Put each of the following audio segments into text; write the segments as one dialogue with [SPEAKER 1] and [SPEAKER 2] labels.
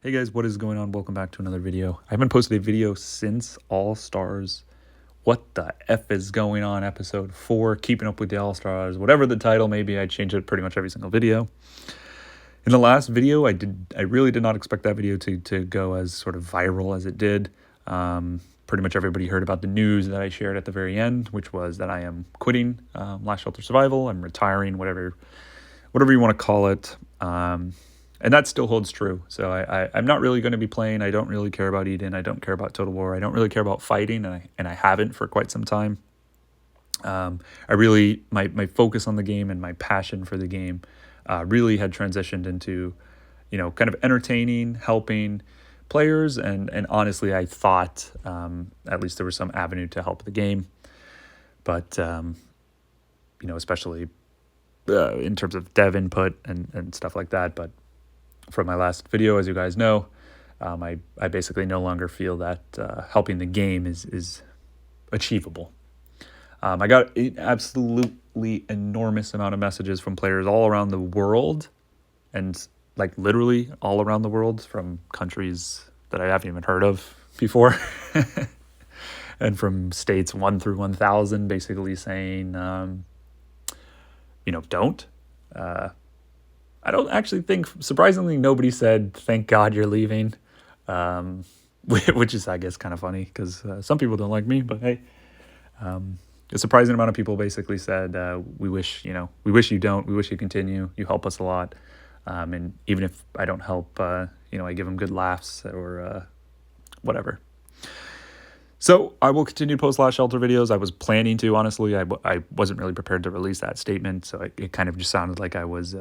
[SPEAKER 1] Hey guys, what is going on? Welcome back to another video. I haven't posted a video since All-Stars. What the F is going on? Episode 4, Keeping Up with the All-Stars. Whatever the title may be, I change it pretty much every single video. In the last video, I really did not expect that video to go as sort of viral as it did. Pretty much everybody heard about the news that I shared at the very end, which was that I am quitting Last Shelter Survival. I'm retiring, whatever you want to call it. And that still holds true. So I'm not really going to be playing. I don't really care about Eden. I don't care about Total War. I don't really care about fighting, and I haven't for quite some time. I really, my focus on the game and my passion for the game really had transitioned into, kind of entertaining, helping players. And honestly, I thought at least there was some avenue to help the game. But, especially in terms of dev input and stuff like that. But from my last video, as you guys know, I basically no longer feel that helping the game is achievable. I got an absolutely enormous amount of messages from players all around the world, and like literally all around the world, from countries that I haven't even heard of before, and from states 1 through 1,000, basically saying, don't. I don't actually think, surprisingly, nobody said, thank God you're leaving, which is, I guess, kind of funny because some people don't like me, but hey, a surprising amount of people basically said, we wish you don't, we wish you continue, you help us a lot. And even if I don't help, I give them good laughs or whatever. So I will continue to post Last Shelter videos. I was planning to, honestly. I wasn't really prepared to release that statement, so it kind of just sounded like I was...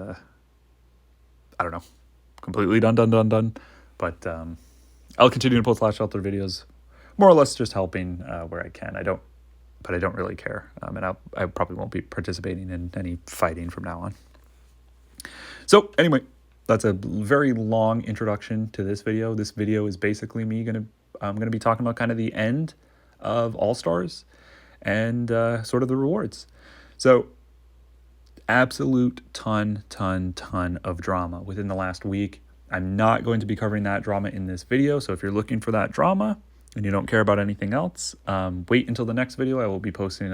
[SPEAKER 1] I don't know, completely done. But I'll continue to post Last Shelter videos, more or less just helping where I can. I don't really care. And I probably won't be participating in any fighting from now on. So anyway, that's a very long introduction to this video. This video is basically I'm gonna be talking about kind of the end of All-Stars and sort of the rewards. So absolute ton of drama within the last week. I'm not going to be covering that drama in this video, so if you're looking for that drama and you don't care about anything else, wait until the next video. I will be posting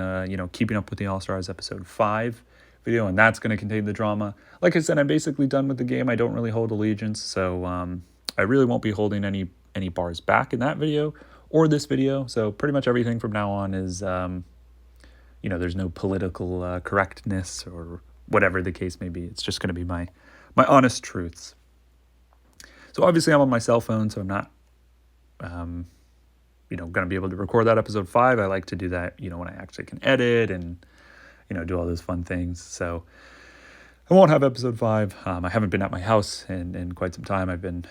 [SPEAKER 1] Keeping Up with the All-Stars episode 5 video, and that's going to contain the drama. Like I said, I'm basically done with the game. I don't really hold allegiance, so I really won't be holding any bars back in that video or this video. So pretty much everything from now on is there's no political correctness or whatever the case may be. It's just going to be my honest truths. So obviously I'm on my cell phone, so I'm not, going to be able to record that episode 5. I like to do that, when I actually can edit and, do all those fun things. So I won't have episode 5. I haven't been at my house in quite some time. I've been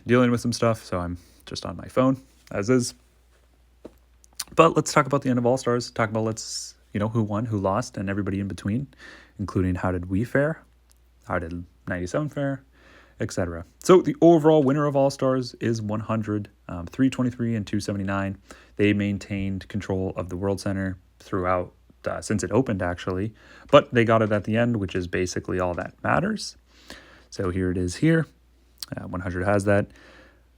[SPEAKER 1] dealing with some stuff, so I'm just on my phone as is. But let's talk about the end of All-Stars. Talk about who won, who lost, and everybody in between, including how did we fare, how did 97 fare, etc. So the overall winner of All-Stars is 100, 323 and 279. They maintained control of the World Center throughout, since it opened actually, but they got it at the end, which is basically all that matters. So here it is here. 100 has that.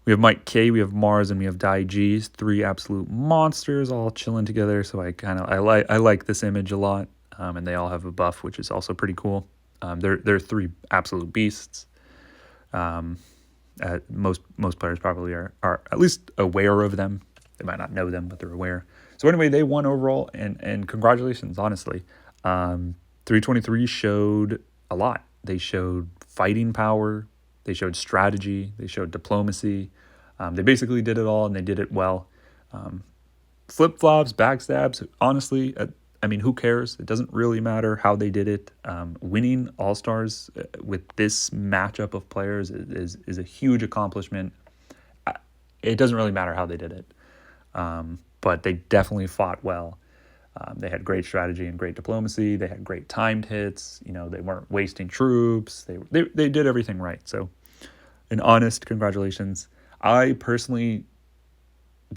[SPEAKER 1] We have Mike K, we have Mars, and we have Dai G's, 3 absolute monsters all chilling together. So I like this image a lot, and they all have a buff, which is also pretty cool. They're 3 absolute beasts. Most players probably are at least aware of them. They might not know them, but they're aware. So anyway, they won overall, and congratulations, honestly. 323 showed a lot. They showed fighting power. They showed strategy. They showed diplomacy. They basically did it all, and they did it well. Flip-flops, backstabs, honestly, who cares? It doesn't really matter how they did it. Winning All-Stars with this matchup of players is a huge accomplishment. It doesn't really matter how they did it, but they definitely fought well. They had great strategy and great diplomacy. They had great timed hits. They weren't wasting troops. They did everything right. So an honest congratulations. I personally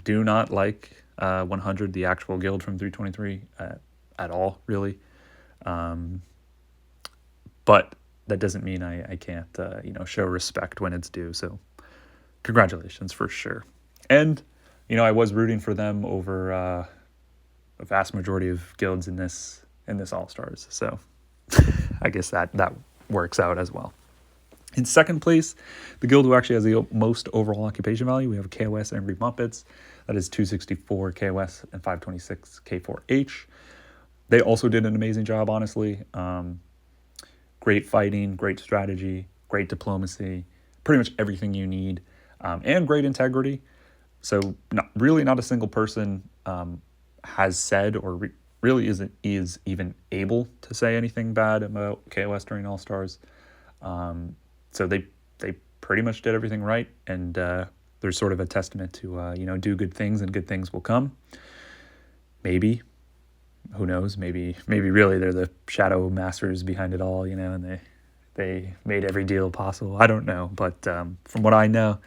[SPEAKER 1] do not like 100, the actual guild from 323 at all, really. But that doesn't mean I can't, show respect when it's due. So congratulations for sure. And, I was rooting for them over a vast majority of guilds in this All-Stars. So I guess that works out as well. In second place, the guild who actually has the most overall occupation value, we have KOS Angry Muppets. That is 264 KOS and 526 K4H. They also did an amazing job, honestly. Great fighting, great strategy, great diplomacy, pretty much everything you need, and great integrity. So not a single person has said or really is even able to say anything bad about KOS during All-Stars. So they pretty much did everything right, and there's sort of a testament to do good things and good things will come. Maybe, who knows? Maybe really they're the shadow masters behind it all, and they made every deal possible. I don't know, but from what I know,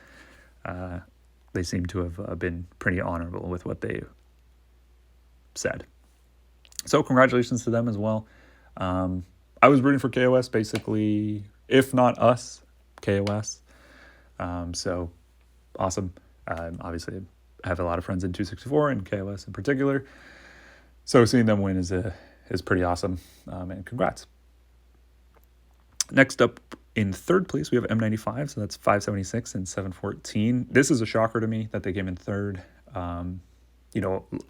[SPEAKER 1] they seem to have been pretty honorable with what they said. So congratulations to them as well. I was rooting for KOS basically. If not us, KOS. So awesome. Obviously, I have a lot of friends in 264 and KOS in particular. So seeing them win is pretty awesome. And congrats. Next up in third place, we have M95. So that's 576 and 714. This is a shocker to me that they came in third.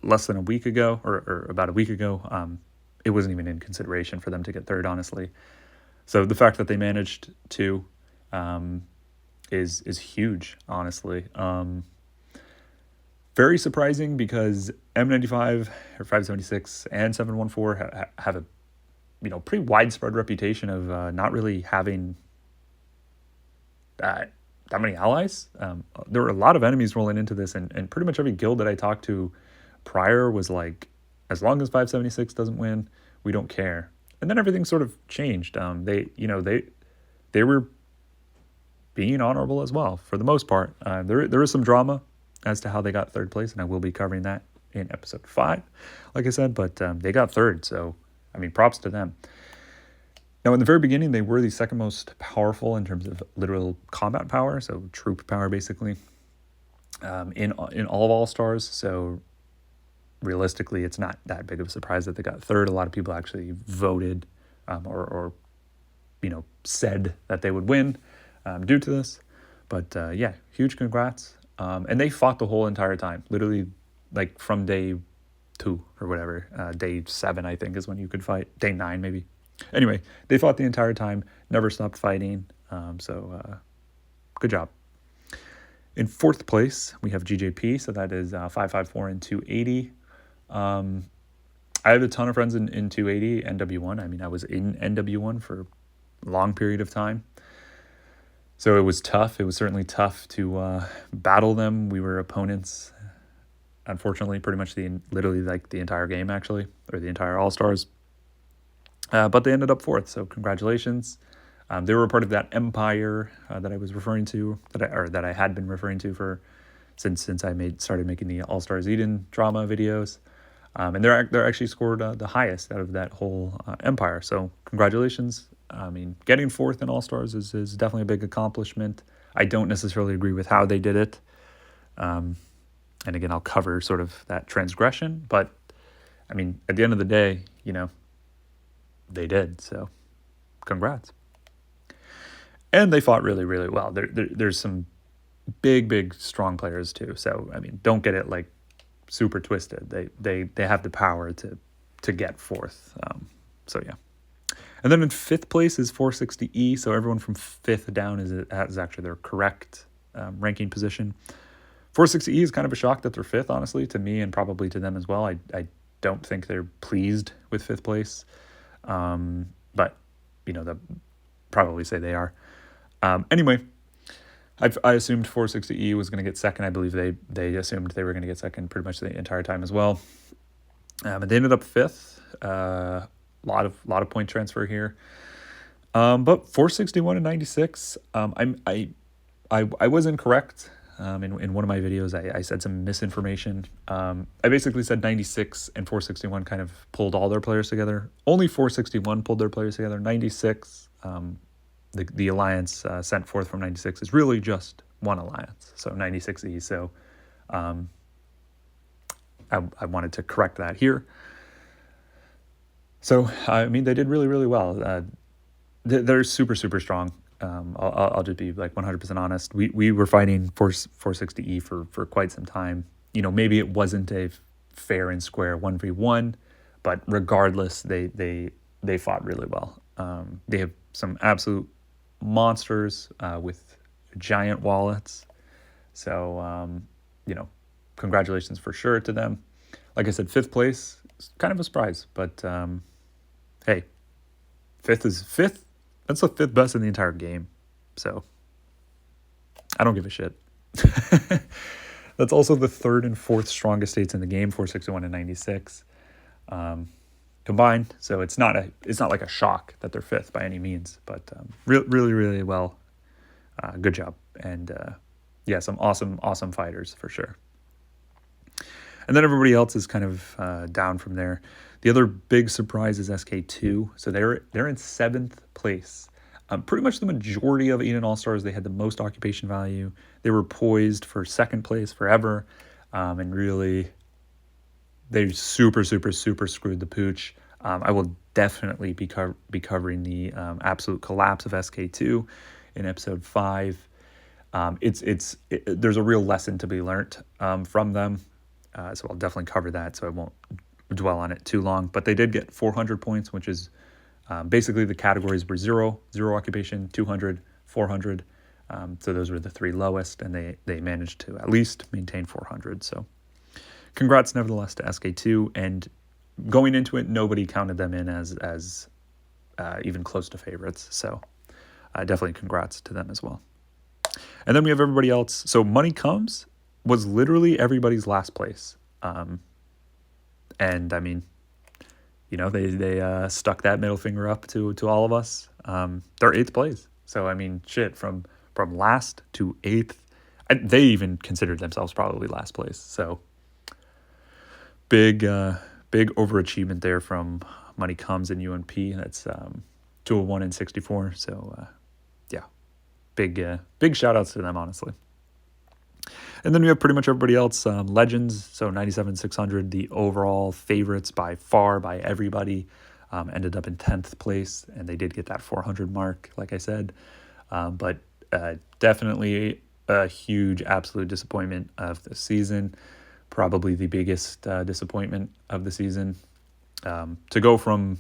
[SPEAKER 1] Less than a week ago or about a week ago, it wasn't even in consideration for them to get third, honestly. So the fact that they managed to is huge, honestly. Very surprising because M95 or 576 and 714 have a pretty widespread reputation of not really having that many allies. There were a lot of enemies rolling into this, and pretty much every guild that I talked to prior was like, as long as 576 doesn't win, we don't care. And then everything sort of changed. They were being honorable as well for the most part. There is some drama as to how they got third place, and I will be covering that in episode 5, like I said. But they got third, so props to them. Now, in the very beginning, they were the second most powerful in terms of literal combat power, so troop power, basically, in all of All-Stars. So realistically, it's not that big of a surprise that they got third. A lot of people actually voted or said that they would win due to this. But huge congrats. And they fought the whole entire time, literally like from day 2 or whatever. Day 7, I think, is when you could fight. Day 9, maybe. Anyway, they fought the entire time, never stopped fighting. So good job. In fourth place, we have GJP. So that is 554 and 280. I have a ton of friends in 280 NW1. I was in NW1 for a long period of time. So it was tough. It was certainly tough to battle them. We were opponents, unfortunately, pretty much literally like the entire game, actually, or the entire All-Stars. But they ended up fourth, so congratulations. They were a part of that empire that I was referring to, that I had been referring to since I started making the All-Stars Eden drama videos. And they're actually scored the highest out of that whole empire. So congratulations. Getting fourth in All-Stars is definitely a big accomplishment. I don't necessarily agree with how they did it. And again, I'll cover sort of that transgression. But, at the end of the day, they did. So congrats. And they fought really, really well. There's some big, strong players too. So, don't get it like super twisted. They have the power to get fourth. So yeah. And then in fifth place is 460E. So everyone from fifth down is actually their correct ranking position. 460E is kind of a shock that they're fifth, honestly, to me and probably to them as well. I don't think they're pleased with fifth place. But they'll probably say they are. Anyway, I assumed 460E was going to get second. I believe they assumed they were going to get second pretty much the entire time as well. And they ended up fifth. Lot of point transfer here. But 461 and 96. I was incorrect. In one of my videos, I said some misinformation. I basically said 96 and 461 kind of pulled all their players together. Only 461 pulled their players together. 96, the alliance sent forth from 96 is really just one alliance, so 96E. So I wanted to correct that here. So, I mean, they did really, really well. They're super, super strong. I'll just be like 100% honest. We were fighting 460E for quite some time. Maybe it wasn't a fair and square 1v1, but regardless, they fought really well. They have some absolute monsters with giant wallets. So, congratulations for sure to them. Like I said, 5th place is kind of a surprise, but hey, 5th is 5th. That's the 5th best in the entire game. So I don't give a shit. That's also the 3rd and 4th strongest states in the game, 461 and 96 combined. So it's not like a shock that they're 5th by any means, but really, really well. Good job. And some awesome fighters for sure. And then everybody else is kind of down from there. The other big surprise is SK2. So they're in 7th place. Pretty much the majority of Eden All-Stars, they had the most occupation value. They were poised for 2nd place forever. And really, they super, super, super screwed the pooch. I will definitely be covering the absolute collapse of SK2 in episode 5. There's a real lesson to be learned from them. So I'll definitely cover that, so I won't dwell on it too long. But they did get 400 points, which is basically the categories were 0 occupation, 200, 400. So those were the 3 lowest, and they managed to at least maintain 400. So congrats nevertheless to SK2. And going into it, nobody counted them in as even close to favorites. So definitely congrats to them as well. And then we have everybody else. So Money Comes was literally everybody's last place. And I mean, they stuck that middle finger up to all of us. They're 8th place. So, I mean, shit, from last to 8th, they even considered themselves probably last place. So big overachievement there from Money Comes and UNP. That's 201 and 64. So, big shout outs to them, honestly. And then we have pretty much everybody else. Legends, so 97, 600, the overall favorites by far by everybody, ended up in 10th place, and they did get that 400 mark, like I said. But definitely a huge absolute disappointment of the season, probably the biggest disappointment of the season. To go from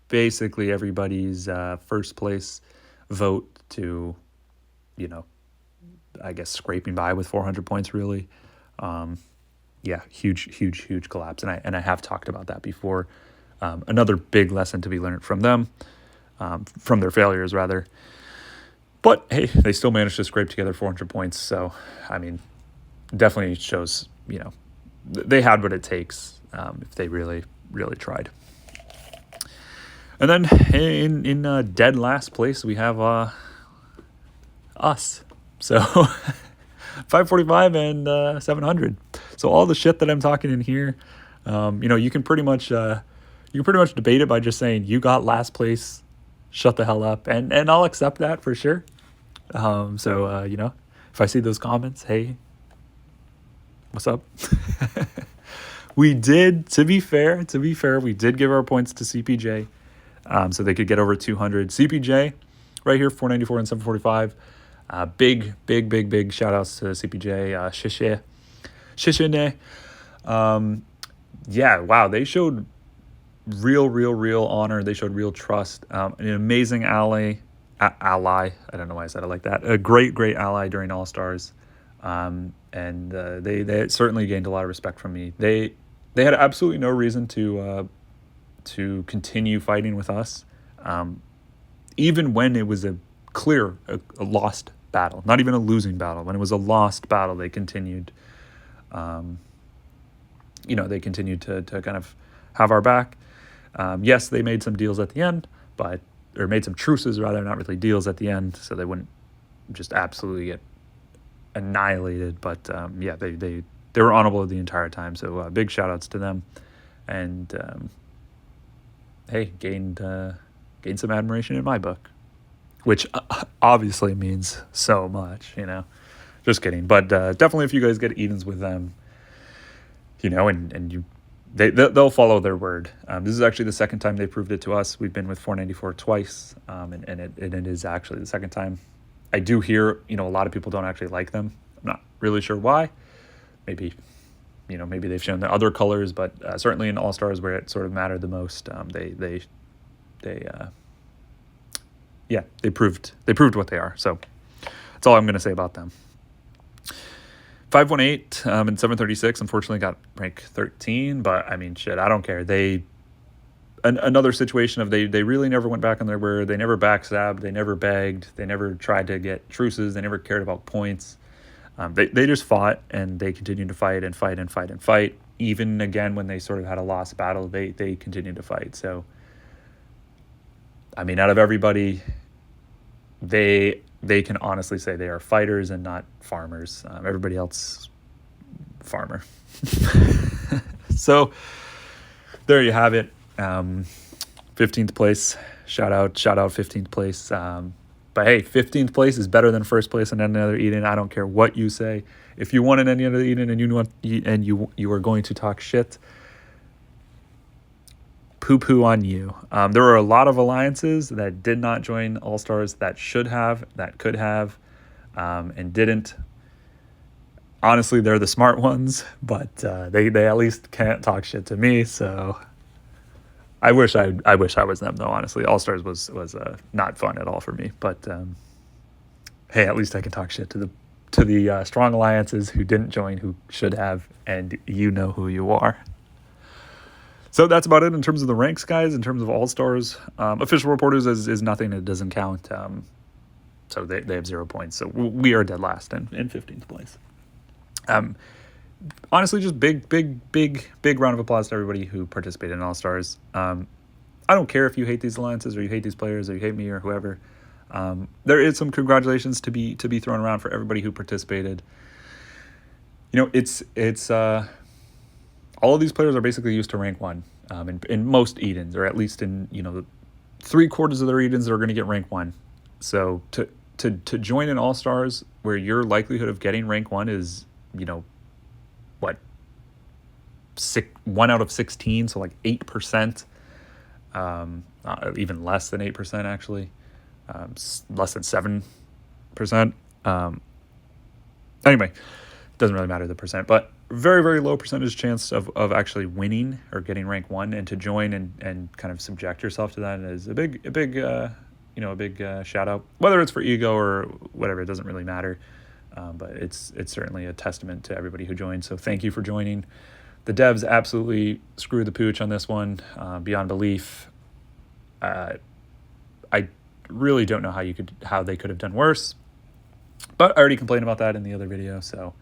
[SPEAKER 1] basically everybody's first place vote to, I guess scraping by with 400 points, really. Huge collapse. And I have talked about that before. Another big lesson to be learned from them, from their failures rather. But hey, they still managed to scrape together 400 points. So, I mean, definitely shows, they had what it takes if they really, really tried. And then in dead last place, we have us. So 545 and 700. So all the shit that I'm talking in here, you can pretty much debate it by just saying you got last place, shut the hell up, and I'll accept that for sure. If I see those comments, hey, what's up? We did, to be fair, we did give our points to CPJ, so they could get over 200. CPJ, right here, 494 and 745. Big shout outs to CPJ, Shishine. Wow, they showed real honor. They showed real trust. An amazing ally. I don't know why I said it like that. A great ally during All Stars. And they certainly gained a lot of respect from me. They had absolutely no reason to continue fighting with us, even when it was a lost battle, not even a losing battle. When it was a lost battle, they continued. They continued to kind of have our back. Yes, they made some deals at the end, or made some truces rather, not really deals at the end, so they wouldn't just absolutely get annihilated. But they were honorable the entire time. So big shout outs to them, and gained some admiration in my book, which obviously means so much, Just kidding. But definitely if you guys get Edens with them, and you they'll follow their word. This is actually the second time they proved it to us. We've been with 494 twice, and it is actually the second time. I do hear, a lot of people don't actually like them. I'm not really sure why. Maybe, maybe they've shown the other colors, but certainly in All-Stars where it sort of mattered the most, they proved what they are. So that's all I'm going to say about them. 518 and 736 unfortunately got rank 13, but I mean, shit, I don't care. Another situation of they really never went back on their word. They never backstabbed. They never begged. They never tried to get truces. They never cared about points. They just fought, and they continued to fight and fight and fight and fight. Even again when they sort of had a lost battle, they continued to fight. So, I mean, out of everybody, they can honestly say they are fighters and not farmers. Everybody else, farmer. So there you have it. 15th place. Shout out 15th place. But hey, 15th place is better than first place in any other Eden. I don't care what you say. If you won in any other Eden and you are going to talk shit, poo-poo on you. There were a lot of alliances that did not join All-Stars that should have, that could have, and didn't. Honestly, they're the smart ones, but they at least can't talk shit to me. So I wish I was them though. Honestly, All-Stars was not fun at all for me. But hey, at least I can talk shit to the strong alliances who didn't join, who should have, and you know who you are. So that's about it in terms of the ranks, guys. In terms of All-Stars, official reporters is nothing. It doesn't count. So they have 0 points. So we are dead last in 15th place. Honestly, just big round of applause to everybody who participated in All-Stars. I don't care if you hate these alliances or you hate these players or you hate me or whoever. There is some congratulations to be thrown around for everybody who participated. It's all of these players are basically used to rank 1 in most Edens, or at least in the 3/4 of their Edens are going to get rank 1. So to join an All-Stars where your likelihood of getting rank 1 is 1 out of 16, so like 8%, even less than 8% actually, less than 7%. Anyway, doesn't really matter the percent, but very, very low percentage chance of actually winning or getting rank 1, and to join and kind of subject yourself to that is a big shout out. Whether it's for ego or whatever, it doesn't really matter. But it's certainly a testament to everybody who joined. So thank you for joining. The devs absolutely screwed the pooch on this one, beyond belief. I really don't know how they could have done worse, but I already complained about that in the other video. So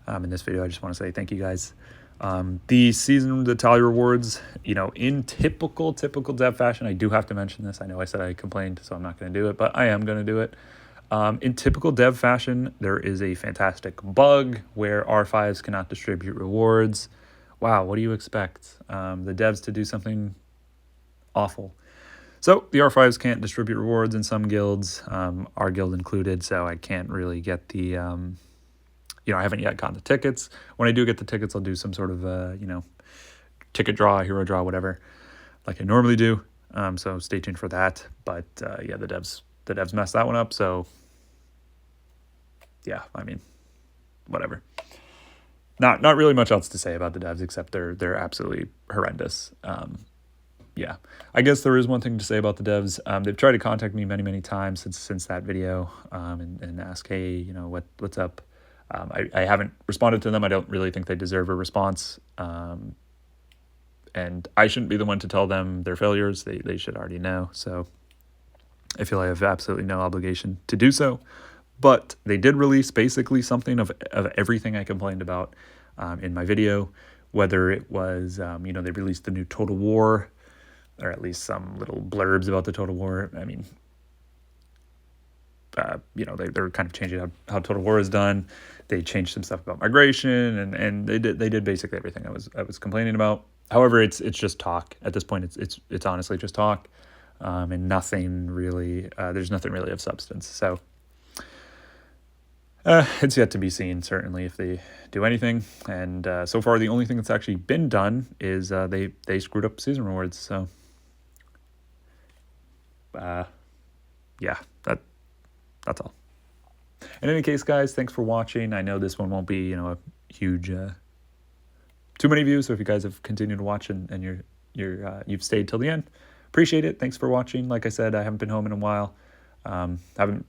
[SPEAKER 1] in this video, I just want to say thank you guys. The tally rewards, in typical dev fashion, I do have to mention this. I know I said I complained, so I'm not going to do it, but I am going to do it. In typical dev fashion, there is a fantastic bug where R5s cannot distribute rewards. Wow, what do you expect? The devs to do something awful. So the R5s can't distribute rewards in some guilds, our guild included, so I can't really get the, I haven't yet gotten the tickets. When I do get the tickets, I'll do some sort of, ticket draw, hero draw, whatever, like I normally do. So stay tuned for that. But the devs messed that one up, so yeah, I mean, whatever. Not really much else to say about the devs except they're absolutely horrendous. Yeah, I guess there is one thing to say about the devs. They've tried to contact me many times since that video, and ask, hey, what's up? I haven't responded to them. I don't really think they deserve a response. And I shouldn't be the one to tell them their failures. They should already know. So I feel I have absolutely no obligation to do so. But they did release basically something of everything I complained about in my video, whether it was, they released the new Total War, or at least some little blurbs about the Total War. I mean, they're kind of changing how Total War is done. They changed some stuff about migration, and they did basically everything I was complaining about. However, it's just talk at this point. It's honestly just talk, and nothing really. There's nothing really of substance. So It's yet to be seen, certainly, if they do anything. And so far, the only thing that's actually been done is they screwed up season rewards. So, yeah, that's all. In any case, guys, thanks for watching. I know this one won't be, a huge, too many views. So if you guys have continued to watch and you've stayed till the end, appreciate it. Thanks for watching. Like I said, I haven't been home in a while. Haven't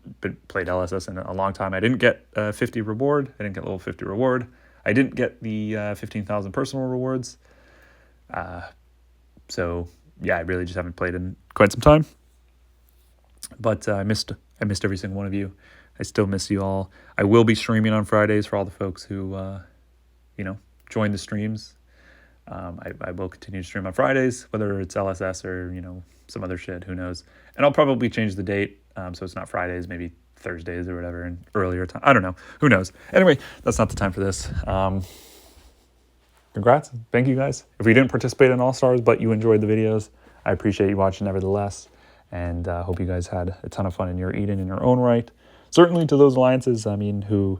[SPEAKER 1] played LSS in a long time. I didn't get a 50 reward. I didn't get level 50 reward. I didn't get the 15,000 personal rewards. So yeah, I really just haven't played in quite some time. But I missed every single one of you. I still miss you all. I will be streaming on Fridays for all the folks who join the streams. I will continue to stream on Fridays, whether it's LSS or some other shit. Who knows? And I'll probably change the date, so it's not Fridays, maybe Thursdays or whatever, and earlier time. I don't know. Who knows? Anyway, that's not the time for this. Congrats. Thank you, guys. If we didn't participate in All-Stars, but you enjoyed the videos, I appreciate you watching nevertheless, and hope you guys had a ton of fun in your Eden in your own right. Certainly to those alliances, who